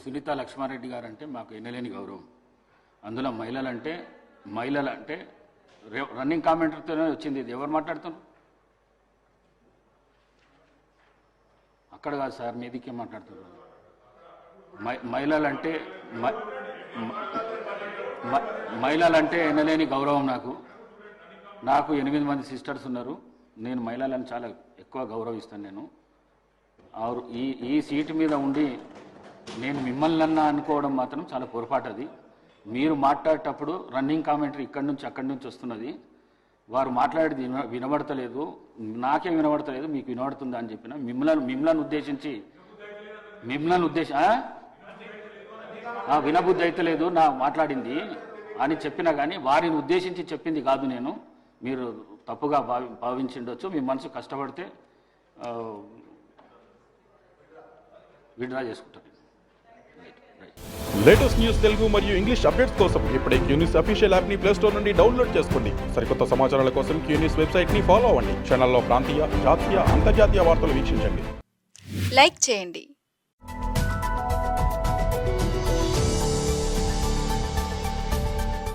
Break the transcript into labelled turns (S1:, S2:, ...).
S1: సునీత లక్ష్మారెడ్డి గారు అంటే మాకు ఎన్నలేని గౌరవం. అందులో మహిళలంటే రన్నింగ్ కామెంటర్తోనే వచ్చింది. ఇది ఎవరు మాట్లాడుతున్నారు? అక్కడ కాదు సార్, మీదికే మాట్లాడుతున్నారు. మహిళలంటే ఎన్నలేని గౌరవం నాకు 8 మంది సిస్టర్స్ ఉన్నారు. నేను మహిళలను చాలా ఎక్కువ గౌరవిస్తాను. నేను ఈ సీటు మీద ఉండి నేను మిమ్మల్ని అనుకోవడం మాత్రం చాలా పొరపాటు. అది మీరు మాట్లాడేటప్పుడు రన్నింగ్ కామెంటరీ ఇక్కడి నుంచి అక్కడి నుంచి వస్తున్నది. వారు మాట్లాడేది వినబడతలేదు, నాకే వినబడతలేదు, మీకు వినబడుతుందా అని చెప్పిన. మిమ్మల్ని ఉద్దేశించి వినబుద్ధి అయితే లేదు నా మాట్లాడింది అని చెప్పినా కానీ వారిని ఉద్దేశించి చెప్పింది కాదు. నేను మీరు తప్పుగా భావించిండొచ్చు. మీ మనసు కష్టపడితే విడ్రా చేసుకుంటారు.
S2: లేటెస్ట్ న్యూస్ తెలుగు మరియు ఇంగ్లీష్ అప్డేట్స్ కోసం ఇప్పుడే క్యూన్యూస్ అఫీషియల్ యాప్ ని ప్లే స్టోర్ నుండి డౌన్లోడ్ చేసుకోండి. సరికొత్త సమాచారాల కోసం క్యూన్యూస్ వెబ్సైట్ ని ఫాలో అవ్వండి. ఛానల్లో ప్రాంతీయ, జాతీయ, అంతర్జాతీయ వార్తలు వీక్షించండి.
S3: లైక్ చేయండి.